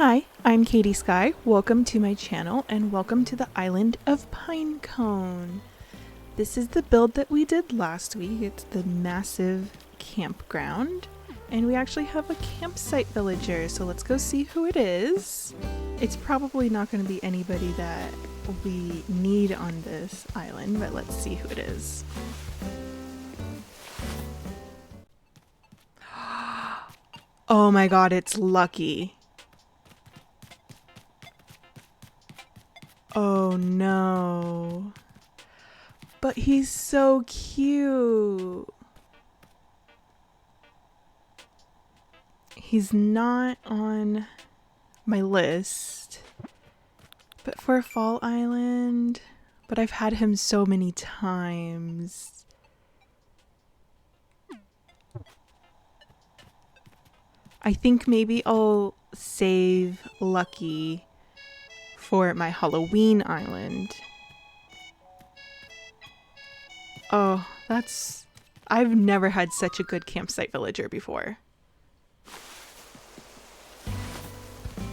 Hi, I'm Katie Sky. Welcome to my channel and welcome to the island of Pinecone. This is the build that we did last week. It's the massive campground and we actually have a campsite villager, so let's go see who it is. It's probably not going to be anybody that we need on this island, but let's see who it is. Oh my god, it's Lucky. Oh no. But he's so cute. He's not on my list, but for Fall Island, but I've had him so many times. I think maybe I'll save Lucky for my Halloween island. Oh, I've never had such a good campsite villager before.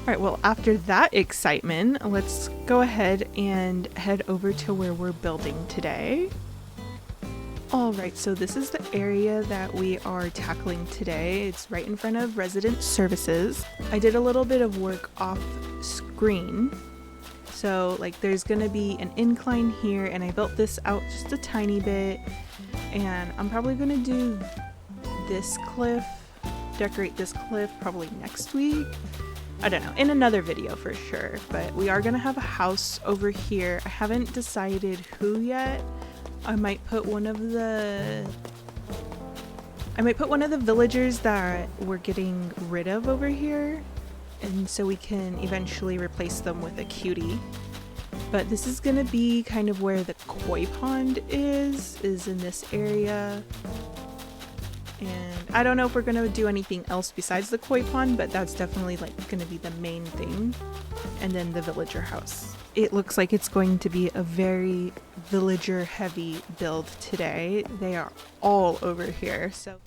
Alright, well, after that excitement, let's go ahead and head over to where we're building today. Alright, so this is the area that we are tackling today. It's right in front of resident services. I did a little bit of work off screen. So like there's gonna be an incline here and I built this out just a tiny bit, and I'm probably gonna do this cliff, decorate this cliff probably next week. I don't know, in another video for sure, but we are gonna have a house over here. I haven't decided who yet. I might put one of the villagers that we're getting rid of over here, and so we can eventually replace them with a cutie. But this is gonna be kind of where the koi pond is in this area. And I don't know if we're gonna do anything else besides the koi pond, but that's definitely like gonna be the main thing. And then the villager house. It looks like it's going to be a very villager heavy build today. They are all over here, so.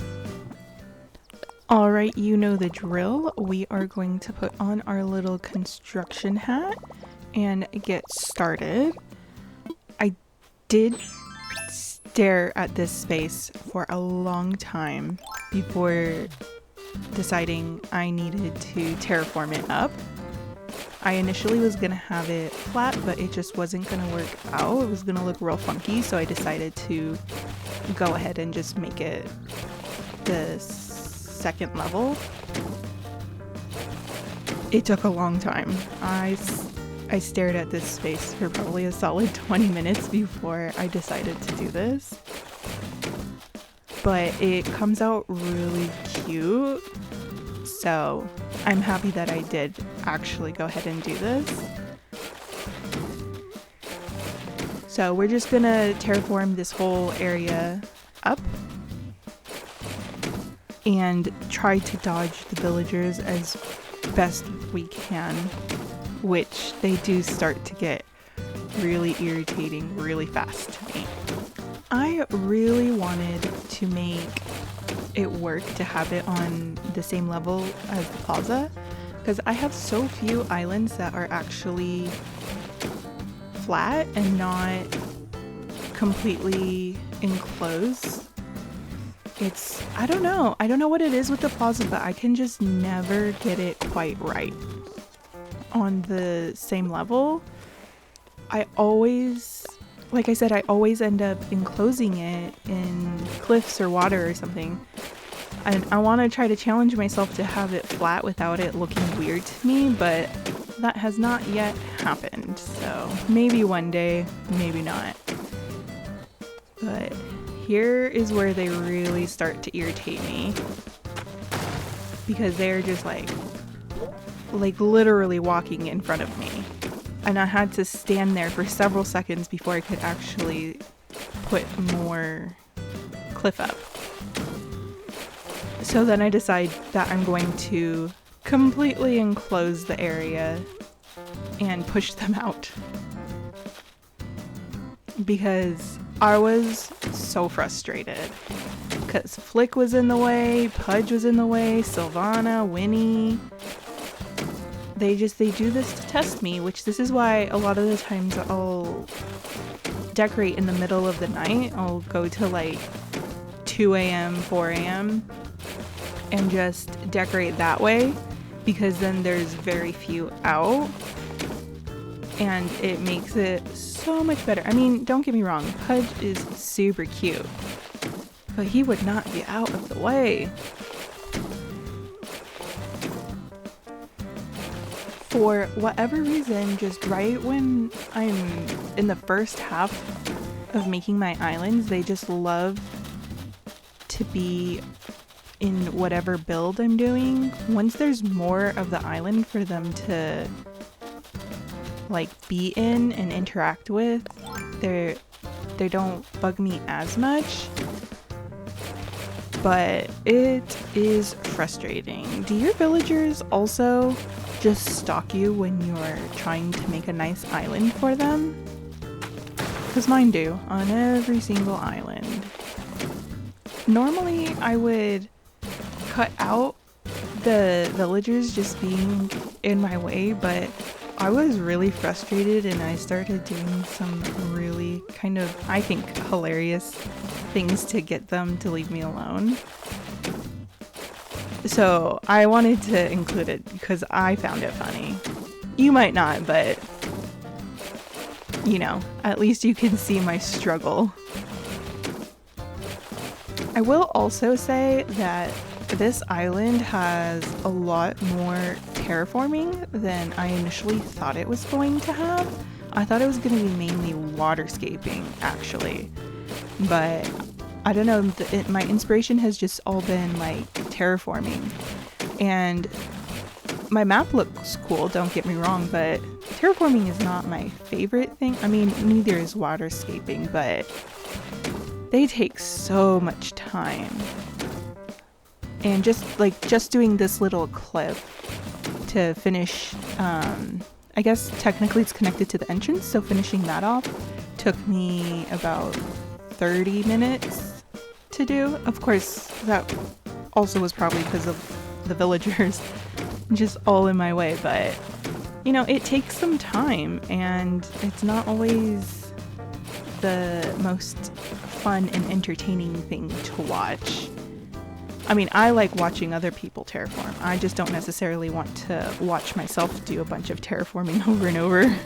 Alright, you know the drill. We are going to put on our little construction hat and get started. I did stare at this space for a long time before deciding I needed to terraform it up. I initially was gonna have it flat, but it just wasn't gonna work out. It was gonna look real funky, so I decided to go ahead and just make it the second level. It took a long time. I stared at this space for probably a solid 20 minutes before I decided to do this. But it comes out really cute. So I'm happy that I did actually go ahead and do this. So we're just gonna terraform this whole area up and try to dodge the villagers as best we can, which they do start to get really irritating really fast to me. I really wanted to make it work to have it on the same level as the plaza, because I have so few islands that are actually flat and not completely enclosed. I don't know what it is with the plaza, but I can just never get it quite right on the same level. Like I said, I always end up enclosing it in cliffs or water or something. And I want to try to challenge myself to have it flat without it looking weird to me, but that has not yet happened. So maybe one day, maybe not. But here is where they really start to irritate me, because they're just like literally walking in front of me. And I had to stand there for several seconds before I could actually put more cliff up. So then I decide that I'm going to completely enclose the area and push them out, because I was so frustrated because Flick was in the way, Pudge was in the way, Sylvana, Winnie. they do this to test me, which this is why a lot of the times I'll decorate in the middle of the night. I'll go to like 2 a.m., 4 a.m. and just decorate that way, because then there's very few out and it makes it so much better. I mean, don't get me wrong, Pudge is super cute, but he would not be out of the way. For whatever reason, just right when I'm in the first half of making my islands, they just love to be in whatever build I'm doing. Once there's more of the island for them to like be in and interact with, they don't bug me as much. But it is frustrating. Do your villagers also just stalk you when you're trying to make a nice island for them? Because mine do, on every single island. Normally I would cut out the villagers just being in my way, but I was really frustrated and I started doing some really kind of, I think, hilarious things to get them to leave me alone. So I wanted to include it because I found it funny. You might not, but you know, at least you can see my struggle. I will also say that this island has a lot more terraforming than I initially thought it was going to have. I thought it was going to be mainly waterscaping, actually. But I don't know, my inspiration has just all been like terraforming. And my map looks cool, don't get me wrong, but terraforming is not my favorite thing. I mean, neither is waterscaping, but they take so much time. And just doing this little clip to finish, I guess technically it's connected to the entrance, so finishing that off took me about 30 minutes to do. Of course, that also was probably because of the villagers just all in my way, but you know, it takes some time and it's not always the most fun and entertaining thing to watch. I mean, I like watching other people terraform. I just don't necessarily want to watch myself do a bunch of terraforming over and over.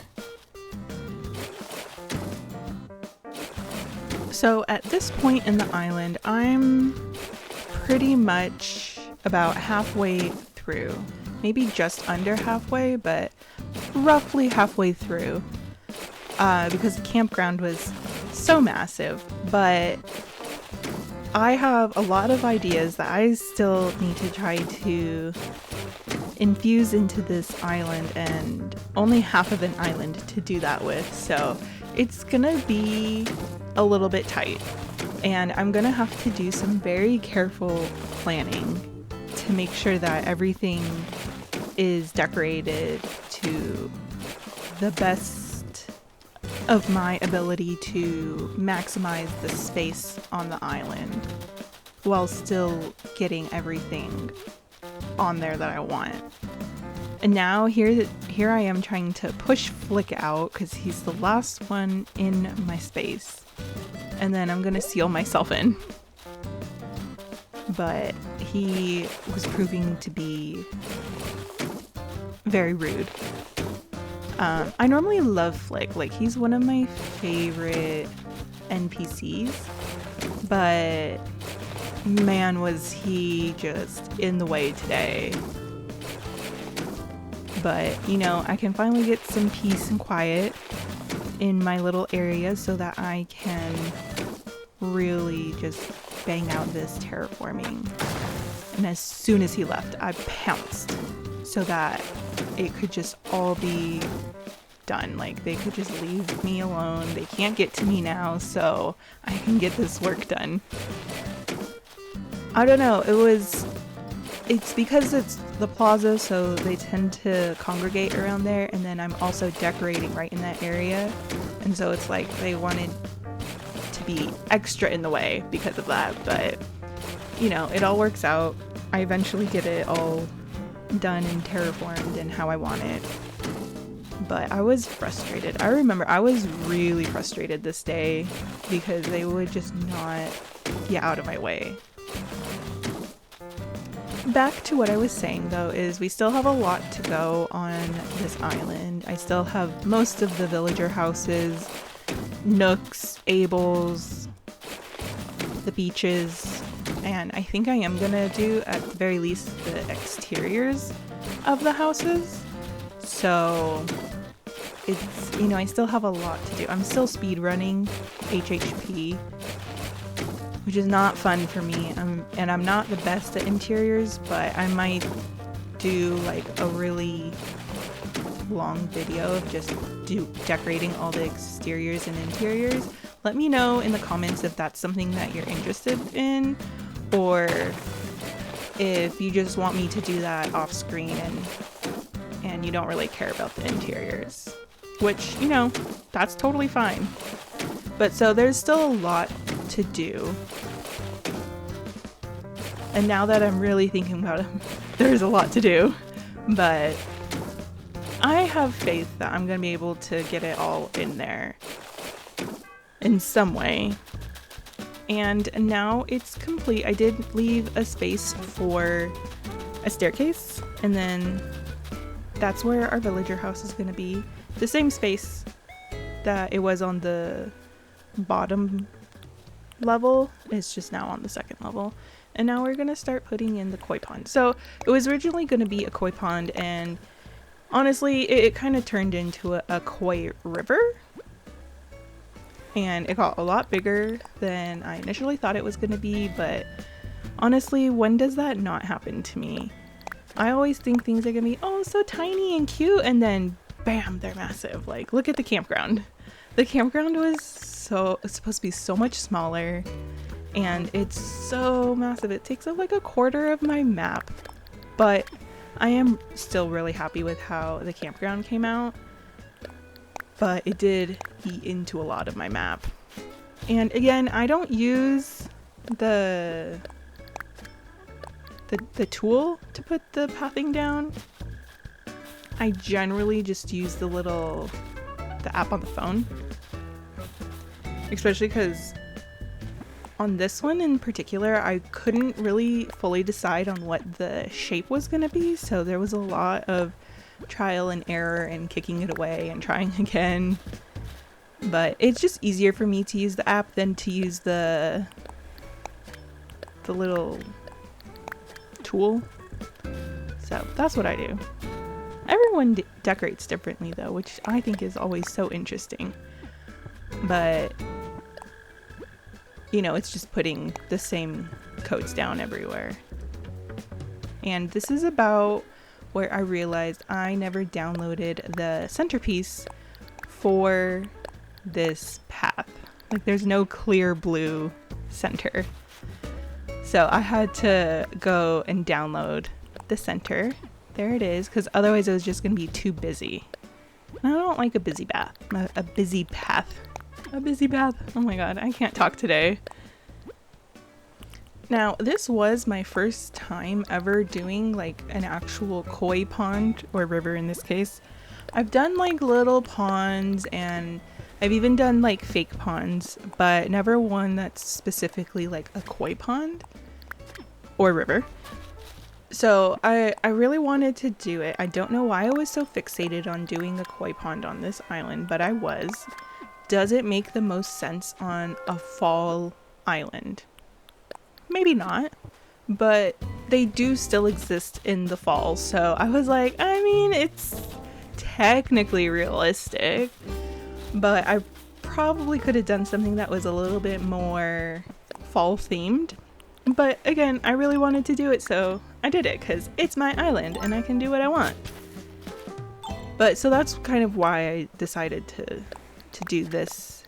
So at this point in the island, I'm pretty much about halfway through. Maybe just under halfway, but roughly halfway through. Because the campground was so massive, but I have a lot of ideas that I still need to try to infuse into this island, and only half of an island to do that with, so it's gonna be a little bit tight, and I'm gonna have to do some very careful planning to make sure that everything is decorated to the best of my ability to maximize the space on the island while still getting everything on there that I want. And now here I am trying to push Flick out because he's the last one in my space, and then I'm gonna seal myself in. But he was proving to be very rude. I normally love Flick, like he's one of my favorite NPCs, but man was he just in the way today. But you know, I can finally get some peace and quiet in my little area so that I can really just bang out this terraforming. And as soon as he left, I pounced so that it could just all be done. Like they could just leave me alone. They can't get to me now, so I can get this work done. I don't know, it's because it's the plaza, so they tend to congregate around there, and then I'm also decorating right in that area, and so it's like they wanted to be extra in the way because of that. But you know, it all works out. I eventually get it all done and terraformed and how I want it. But I was frustrated. I remember I was really frustrated this day because they would just not get out of my way. Back to what I was saying though, is we still have a lot to go on this island. I still have most of the villager houses, nooks, ables, the beaches, and I think I am gonna do at the very least the exteriors of the houses. So it's, you know, I still have a lot to do. I'm still speed running HHP, which is not fun for me. And I'm not the best at interiors, but I might do like a really long video of just decorating all the exteriors and interiors. Let me know in the comments if that's something that you're interested in, or if you just want me to do that off screen and you don't really care about the interiors, which, you know, that's totally fine. But so there's still a lot to do. And now that I'm really thinking about it, there's a lot to do. But I have faith that I'm going to be able to get it all in there in some way. And now it's complete. I did leave a space for a staircase, and then that's where our villager house is going to be. The same space that it was on the bottom level, it's just now on the second level. And now we're going to start putting in the koi pond. So it was originally going to be a koi pond, and honestly it kind of turned into a koi river, and it got a lot bigger than I initially thought it was going to be. But honestly, when does that not happen to me? I always think things are going to be, oh, so tiny and cute, and then bam, they're massive. Like, look at the campground. The campground was supposed to be so much smaller, and it's so massive. It takes up like a quarter of my map, but I am still really happy with how the campground came out. But it did eat into a lot of my map. And again, I don't use the tool to put the pathing down. I generally just use the app on the phone, especially because on this one in particular, I couldn't really fully decide on what the shape was going to be, so there was a lot of trial and error and kicking it away and trying again. But it's just easier for me to use the app than to use the little tool. So that's what I do. Everyone decorates differently though, which I think is always so interesting. But you know, it's just putting the same coats down everywhere. And this is about where I realized I never downloaded the centerpiece for this path. Like, there's no clear blue center. So I had to go and download the center. There it is, because otherwise it was just going to be too busy. And I don't like a busy path. A busy path. A busy path. Oh my god, I can't talk today. Now, this was my first time ever doing like an actual koi pond, or river in this case. I've done like little ponds, and I've even done like fake ponds, but never one that's specifically like a koi pond or river. So I really wanted to do it. I don't know why I was so fixated on doing a koi pond on this island, but I was. Does it make the most sense on a fall island? Maybe not, but they do still exist in the fall. So I was like, I mean, it's technically realistic, but I probably could have done something that was a little bit more fall themed. But again, I really wanted to do it, so I did it because it's my island and I can do what I want. But so that's kind of why I decided to do this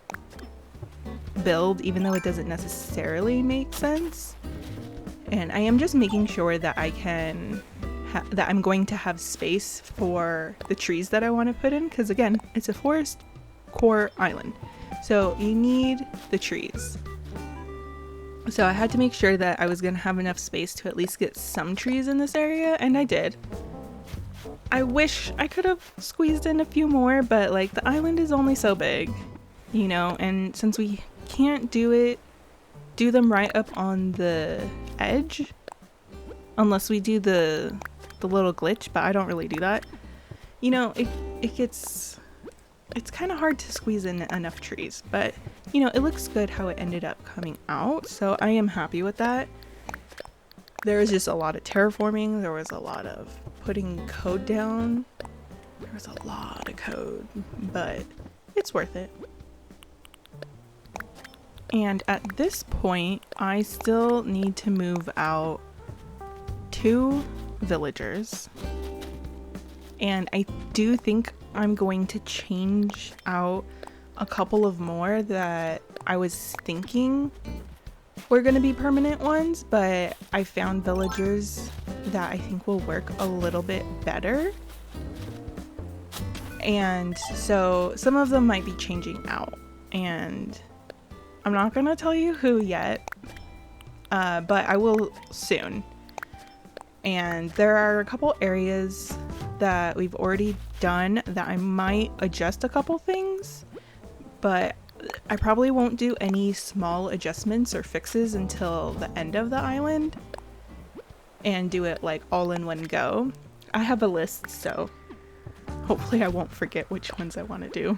build, even though it doesn't necessarily make sense. And I am just making sure that I can that I'm going to have space for the trees that I want to put in, because again, it's a Forestcore island, so you need the trees. So I had to make sure that I was going to have enough space to at least get some trees in this area, and I did. I wish I could have squeezed in a few more, but like the island is only so big, you know, and since we can't do them right up on the edge, unless we do the little glitch, but I don't really do that. You know, it's kind of hard to squeeze in enough trees, but you know, it looks good how it ended up coming out, so I am happy with that. There was just a lot of terraforming, there was a lot of putting code down, there was a lot of code, but it's worth it. And at this point, I still need to move out 2 villagers. And I do think I'm going to change out a couple of more that I was thinking were going to be permanent ones, but I found villagers that I think will work a little bit better. And so some of them might be changing out, and I'm not going to tell you who yet, but I will soon. And there are a couple areas that we've already done that I might adjust a couple things, but I probably won't do any small adjustments or fixes until the end of the island and do it like all in one go. I have a list, so hopefully I won't forget which ones I want to do.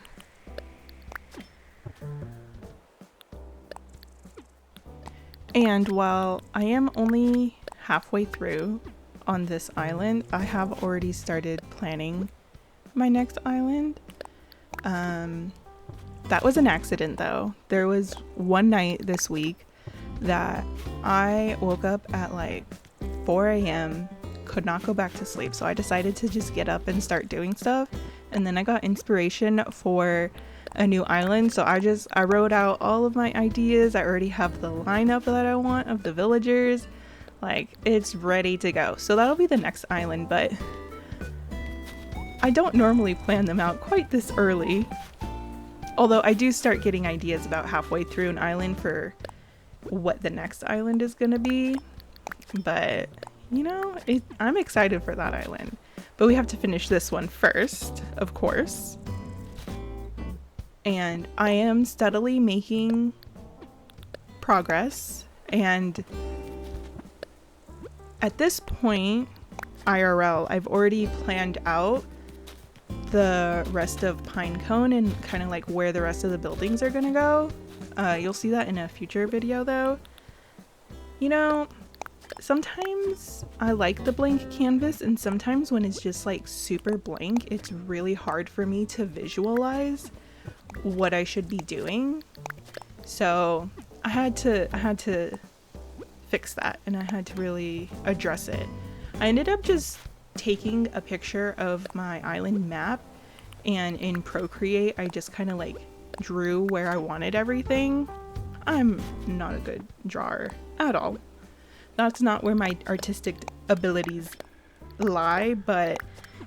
And while I am only halfway through on this island, I have already started planning my next island. That was an accident though. There was one night this week that I woke up at like 4 a.m., could not go back to sleep, so I decided to just get up and start doing stuff, and then I got inspiration for a new island, so I wrote out all of my ideas. I already have the lineup that I want of the villagers, like it's ready to go. So that'll be the next island, but I don't normally plan them out quite this early, although I do start getting ideas about halfway through an island for what the next island is gonna be. But you know, I'm excited for that island, but we have to finish this one first, of course. And I am steadily making progress, and at this point, IRL, I've already planned out the rest of Pinecone and kind of like where the rest of the buildings are gonna go. You'll see that in a future video though. You know, sometimes I like the blank canvas, and sometimes when it's just like super blank, it's really hard for me to visualize what I should be doing. So I had to fix that, and I had to really address it. I ended up just taking a picture of my island map, and in Procreate I just kind of like drew where I wanted everything. I'm not a good drawer at all. That's not where my artistic abilities lie, but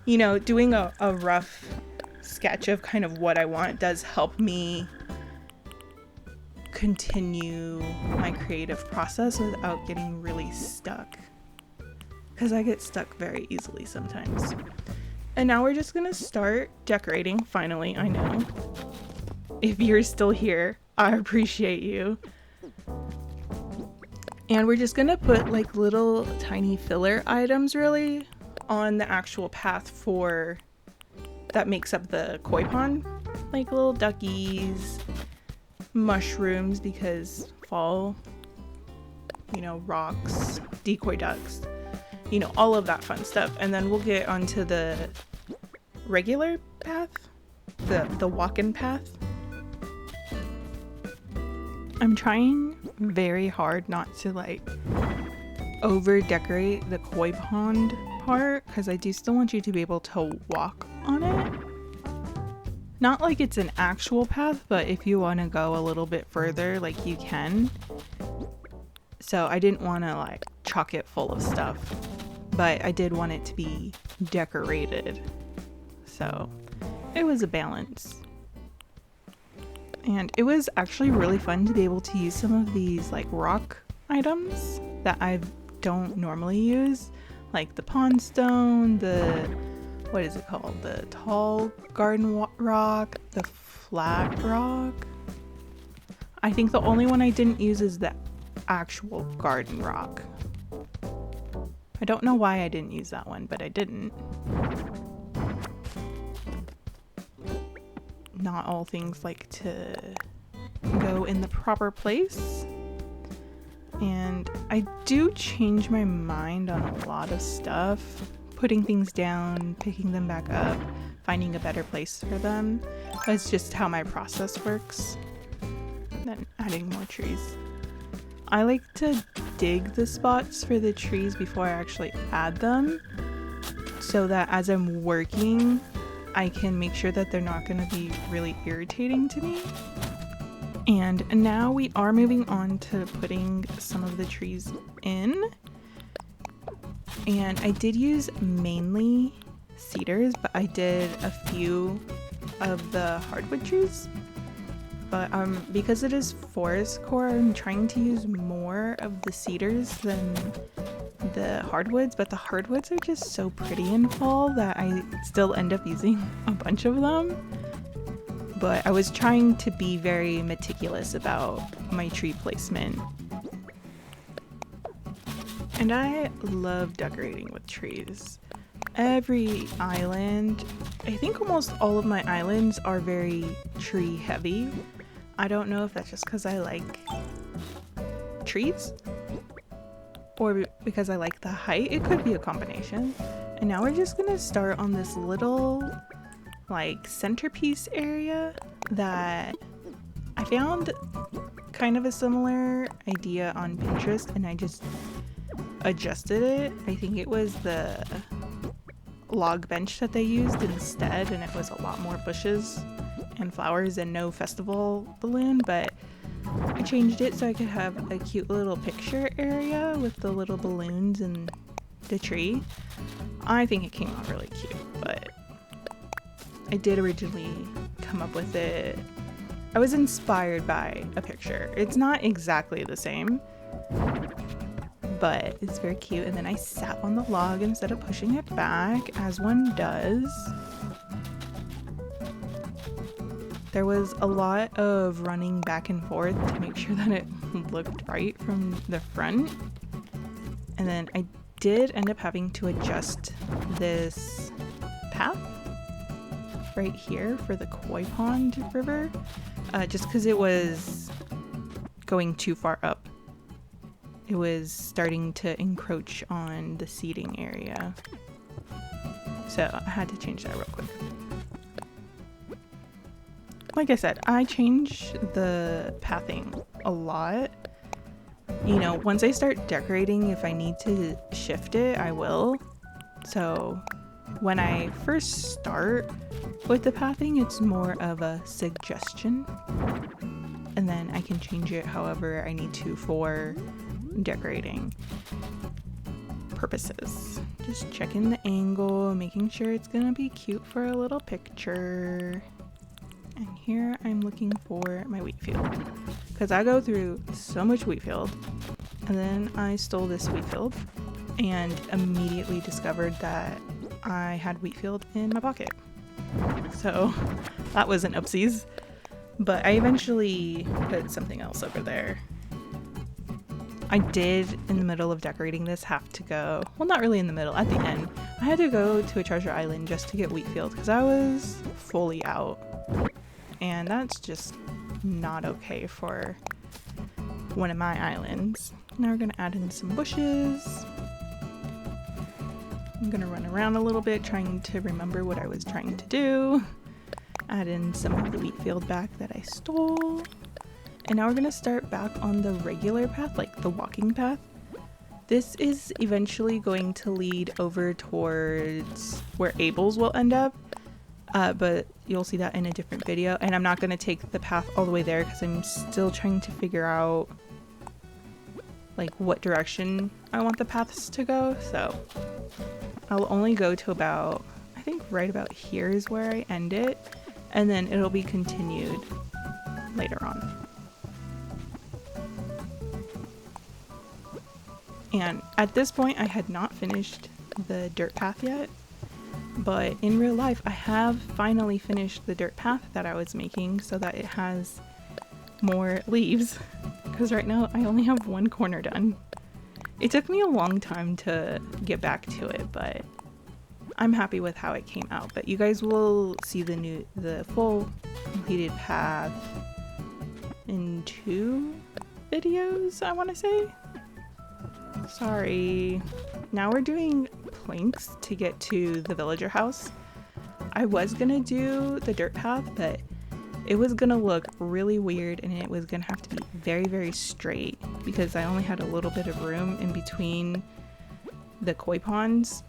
you know, doing a rough sketch of kind of what I want does help me continue my creative process without getting really stuck, because I get stuck very easily sometimes. And now we're just gonna start decorating. Finally, I know. If you're still here, I appreciate you. And we're just gonna put like little tiny filler items really on the actual path for that makes up the koi pond, like little duckies, mushrooms because fall, you know, rocks, decoy ducks, you know, all of that fun stuff. And then we'll get onto the regular path, the walk-in path. I'm trying very hard not to like over decorate the koi pond part, because I do still want you to be able to walk on it. Not like it's an actual path, but if you want to go a little bit further, like you can. So I didn't want to like chock it full of stuff, but I did want it to be decorated. So it was a balance. And it was actually really fun to be able to use some of these like rock items that I don't normally use, like the pond stone, the what is it called? The tall garden rock, the flat rock. I think the only one I didn't use is the actual garden rock. I don't know why I didn't use that one, but I didn't. Not all things like to go in the proper place. And I do change my mind on a lot of stuff. Putting things down, picking them back up, finding a better place for them. That's just how my process works. Then adding more trees. I like to dig the spots for the trees before I actually add them, so that as I'm working, I can make sure that they're not going to be really irritating to me. And now we are moving on to putting some of the trees in. And I did use mainly cedars, but I did a few of the hardwood trees. But because it is Forestcore, I'm trying to use more of the cedars than the hardwoods, but the hardwoods are just so pretty in fall that I still end up using a bunch of them. But I was trying to be very meticulous about my tree placement. And I love decorating with trees. Every island, I think almost all of my islands are very tree heavy. I don't know if that's just because I like trees or because I like the height. It could be a combination. And now we're just gonna start on this little like centerpiece area that I found kind of a similar idea on Pinterest, and I just adjusted it. I think it was the log bench that they used instead, and it was a lot more bushes and flowers and no festival balloon, but I changed it so I could have a cute little picture area with the little balloons and the tree. I think it came out really cute, but I did originally come up with it. I was inspired by a picture. It's not exactly the same, but it's very cute. And then I sat on the log instead of pushing it back, as one does. There was a lot of running back and forth to make sure that it looked right from the front. And then I did end up having to adjust this path right here for the Koi Pond River, just because it was going too far up. It was starting to encroach on the seating area. So I had to change that real quick. Like I said, I change the pathing a lot. You know, once I start decorating, if I need to shift it, I will. So when I first start with the pathing, it's more of a suggestion. And then I can change it however I need to for decorating purposes. Just checking the angle, making sure it's gonna be cute for a little picture. And here I'm looking for my wheat field, because I go through so much wheat field. And then I stole this wheat field and immediately discovered that I had wheat field in my pocket. So that was an oopsies. But I eventually put something else over there. I did, in the middle of decorating this, have to go, well, not really in the middle, at the end. I had to go to a treasure island just to get wheat field because I was fully out. And that's just not okay for one of my islands. Now we're gonna add in some bushes. I'm gonna run around a little bit trying to remember what I was trying to do. Add in some of the wheat field back that I stole. And now we're gonna start back on the regular path, like the walking path. This is eventually going to lead over towards where Abel's will end up. But you'll see that in a different video, and I'm not going to take the path all the way there because I'm still trying to figure out like what direction I want the paths to go. So I'll only go to about, I think right about here is where I end it, and then it'll be continued later on. And at this point I had not finished the dirt path yet. But in real life, I have finally finished the dirt path that I was making so that it has more leaves. Because right now I only have one corner done. It took me a long time to get back to it, but I'm happy with how it came out. But you guys will see the full completed path in 2 videos, I want to say. Sorry. Now we're doing planks to get to the villager house. I was gonna do the dirt path, but it was gonna look really weird and it was gonna have to be very, very straight because I only had a little bit of room in between the koi ponds.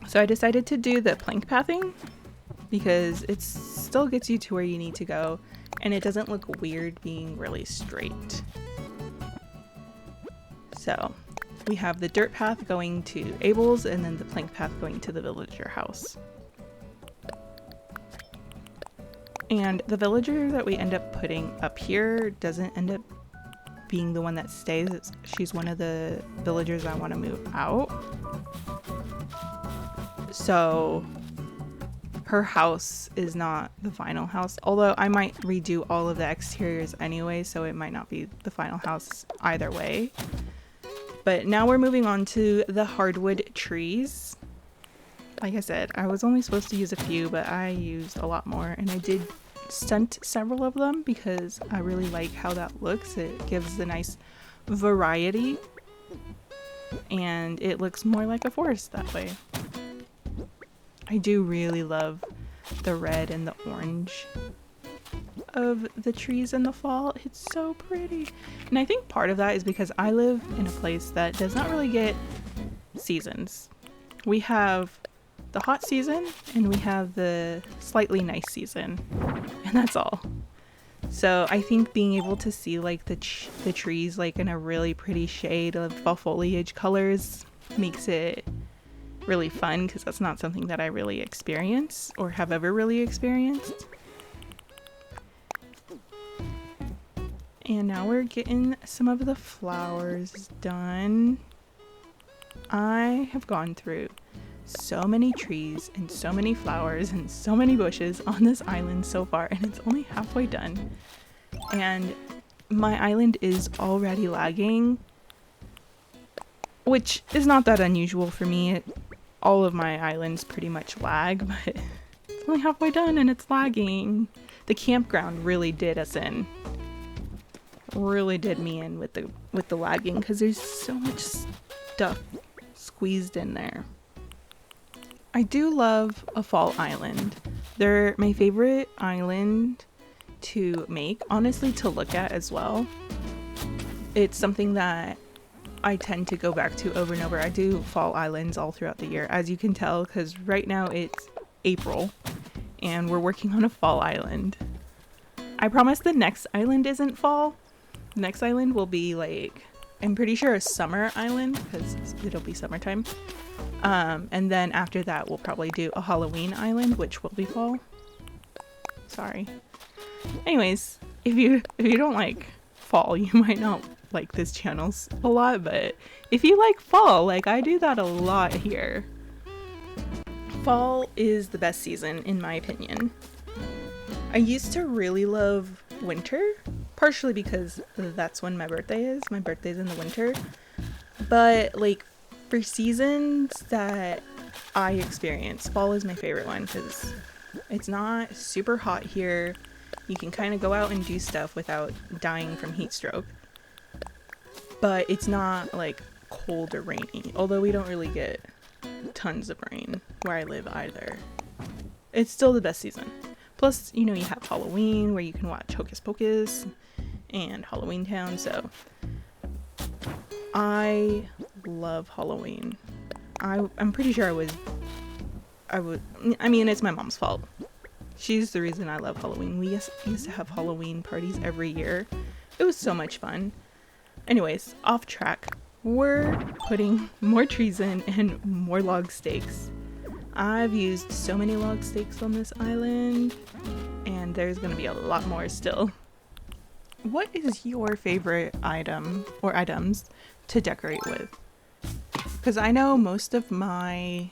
So I decided to do the plank pathing because it still gets you to where you need to go and it doesn't look weird being really straight. So we have the dirt path going to Abel's and then the plank path going to the villager house. And the villager that we end up putting up here doesn't end up being the one that stays. She's one of the villagers I want to move out. So her house is not the final house, although I might redo all of the exteriors anyway, so it might not be the final house either way. But now we're moving on to the hardwood trees. Like I said, I was only supposed to use a few, but I used a lot more, and I did stunt several of them because I really like how that looks. It gives a nice variety, and it looks more like a forest that way. I do really love the red and the orange of the trees in the fall. It's so pretty. And I think part of that is because I live in a place that does not really get seasons. We have the hot season and we have the slightly nice season, and that's all. So I think being able to see like the trees like in a really pretty shade of fall foliage colors makes it really fun because that's not something that I really experience or have ever really experienced. And now we're getting some of the flowers done. I have gone through so many trees and so many flowers and so many bushes on this island so far, and it's only halfway done. And my island is already lagging, which is not that unusual for me. All of my islands pretty much lag, but it's only halfway done and it's lagging. The campground really did us in. Really did me in with the lagging because there's so much stuff squeezed in there. I do love a fall island. They're my favorite island to make, honestly, to look at as well. It's something that I tend to go back to over and over. I do fall islands all throughout the year, as you can tell, because right now it's April and we're working on a fall island. I promise the next island isn't fall. The next island will be like, I'm pretty sure a summer island because it'll be summertime. And then after that we'll probably do a Halloween island, which will be fall. Sorry. Anyways, if you don't like fall, you might not like this channel a lot, but if you like fall, like I do that a lot here. Fall is the best season in my opinion. I used to really love winter, partially because that's when my birthday is. My birthday's in the winter. But like for seasons that I experience, fall is my favorite one because it's not super hot here. You can kind of go out and do stuff without dying from heat stroke. But it's not like cold or rainy, although we don't really get tons of rain where I live either. It's still the best season. Plus, you know, you have Halloween where you can watch Hocus Pocus and Halloween Town, so I love Halloween. I'm pretty sure I mean, it's my mom's fault. She's the reason I love Halloween. We used to have Halloween parties every year. It was so much fun. Anyways, off track. We're putting more trees in and more log stakes. I've used so many log stakes on this island, and there's gonna be a lot more still. What is your favorite item or items to decorate with? Because I know most of my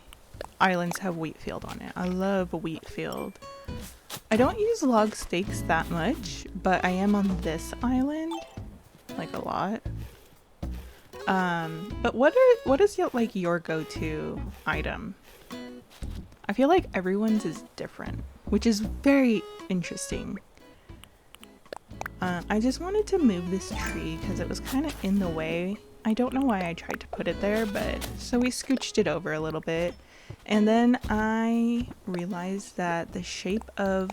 islands have wheat field on it. I love a wheat field. I don't use log stakes that much, but I am on this island, like a lot. But what is your go-to item? I feel like everyone's is different, which is very interesting. I just wanted to move this tree because it was kind of in the way. I don't know why I tried to put it there, but so we scooched it over a little bit. And then I realized that the shape of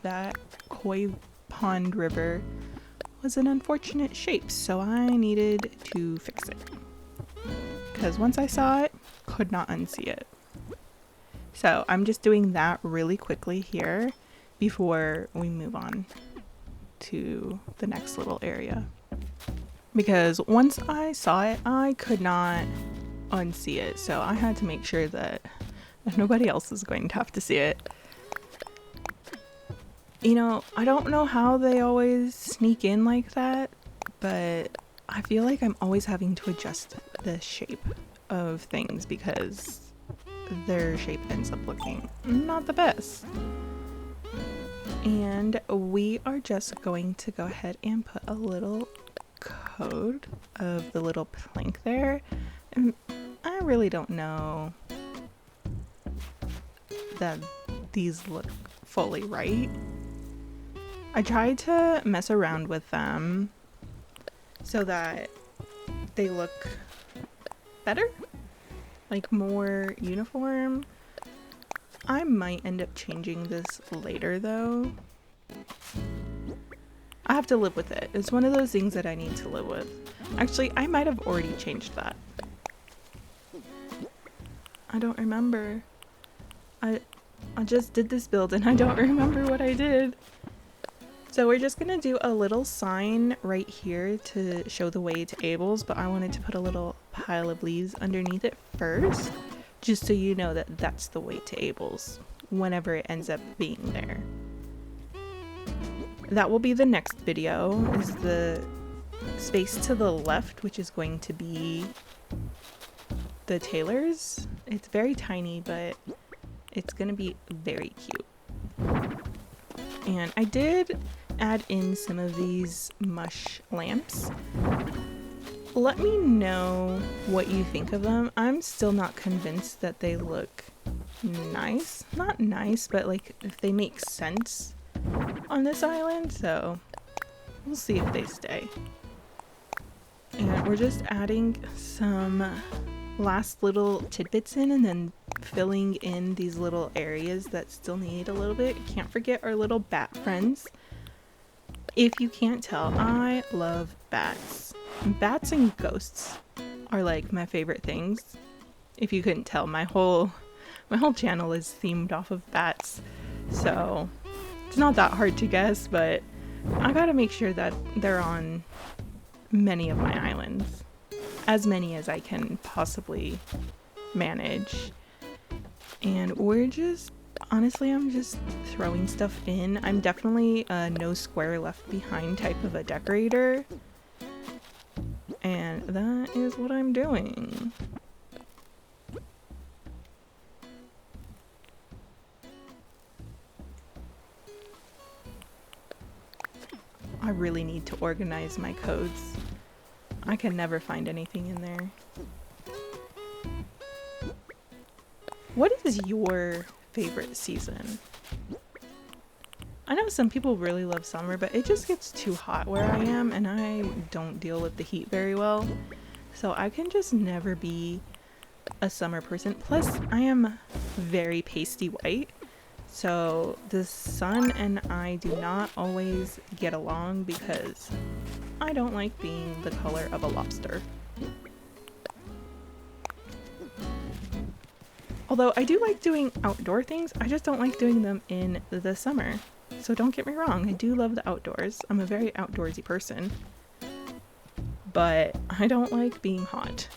that koi pond river was an unfortunate shape, so I needed to fix it. Because once I saw it, could not unsee it. So I'm just doing that really quickly here before we move on to the next little area. Because once I saw it, I could not unsee it, so I had to make sure that nobody else is going to have to see it. You know, I don't know how they always sneak in like that, but I feel like I'm always having to adjust the shape of things because their shape ends up looking not the best. And we are just going to go ahead and put a little code of the little plank there. And I really don't know that these look fully right. I tried to mess around with them so that they look better, like more uniform. I might end up changing this later though. I have to live with it. It's one of those things that I need to live with. Actually, I might have already changed that. I don't remember. I just did this build and I don't remember what I did. So we're just gonna do a little sign right here to show the way to Abel's, but I wanted to put a little pile of leaves underneath it first, just so you know that that's the way to Abel's whenever it ends up being there. That will be the next video, is the space to the left, which is going to be the tailor's. It's very tiny, but it's gonna be very cute. And I did add in some of these mush lamps. Let me know what you think of them. I'm still not convinced that they look nice. Not nice, but like if they make sense on this island, so we'll see if they stay. And we're just adding some last little tidbits in and then filling in these little areas that still need a little bit. Can't forget our little bat friends. If you can't tell, I love bats. Bats and ghosts are like my favorite things. If you couldn't tell, my whole channel is themed off of bats. So it's not that hard to guess, but I gotta make sure that they're on many of my islands. As many as I can possibly manage. And we're just, honestly, I'm just throwing stuff in. I'm definitely a no square left behind type of a decorator. And that is what I'm doing. I really need to organize my codes. I can never find anything in there. What is your favorite season? I know some people really love summer, but it just gets too hot where I am and I don't deal with the heat very well. So I can just never be a summer person. Plus, I am very pasty white. So the sun and I do not always get along because I don't like being the color of a lobster. Although I do like doing outdoor things, I just don't like doing them in the summer. So don't get me wrong, I do love the outdoors. I'm a very outdoorsy person. But I don't like being hot.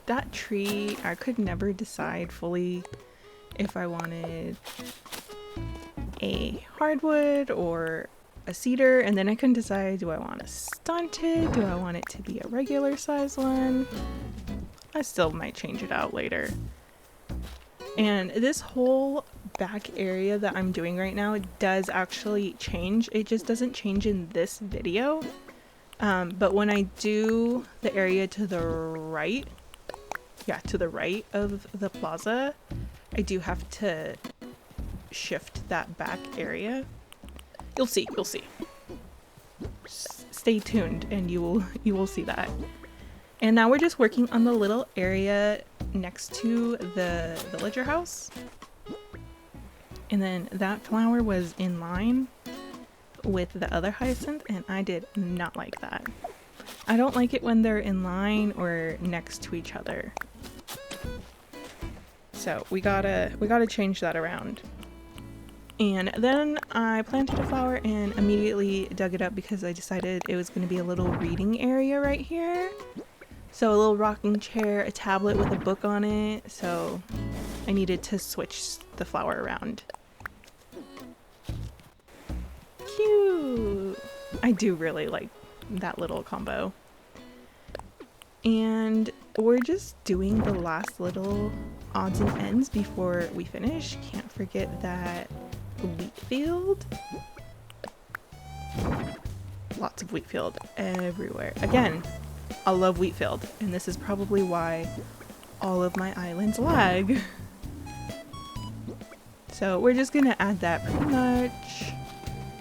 That tree, I could never decide fully if I wanted a hardwood or a cedar, and then I couldn't decide, do I want a stunted? Do I want it to be a regular size one? I still might change it out later. And this whole back area that I'm doing right now does actually change. It just doesn't change in this video. But when I do the area to the right, to the right of the plaza, I do have to shift that back area. You'll see. Stay tuned and you will see that. And now we're just working on the little area next to the villager house. And then that flower was in line with the other hyacinth, and I did not like that. I don't like it when they're in line or next to each other. So we gotta change that around. And then I planted a flower and immediately dug it up because I decided it was going to be a little reading area right here. So a little rocking chair, a tablet with a book on it. So I needed to switch the flower around. Cute! I do really like that little combo. And we're just doing the last little odds and ends before we finish. Can't forget that wheat field. Lots of wheat field everywhere. Again, I love wheat field, and this is probably why all of my islands lag. So we're just gonna add that pretty much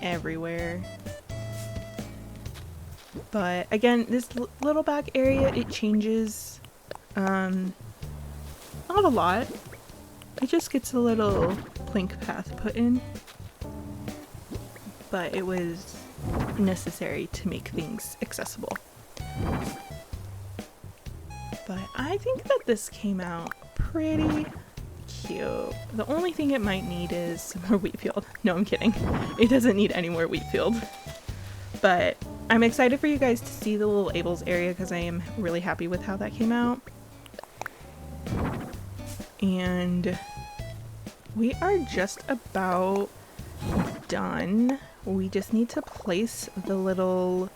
everywhere. But again, this little back area, it changes not a lot. It just gets a little plank path put in, but it was necessary to make things accessible. But I think that this came out pretty cute. The only thing it might need is some more wheat field. No, I'm kidding. It doesn't need any more wheat field. But I'm excited for you guys to see the little Abel's area because I am really happy with how that came out. And we are just about done. We just need to place the little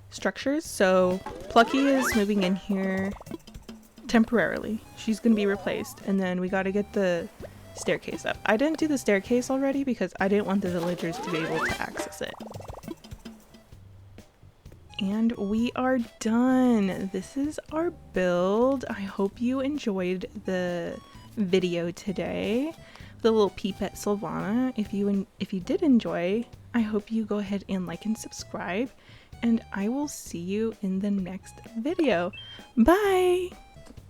structures. So Plucky is moving in here temporarily. She's gonna be replaced, and then we got to get the staircase up. I didn't do the staircase already because I didn't want the villagers to be able to access it. And we are done. This is our build. I hope you enjoyed the video today. The little peep at Sylvana. If you did enjoy, I hope you go ahead and like and subscribe. And I will see you in the next video. Bye!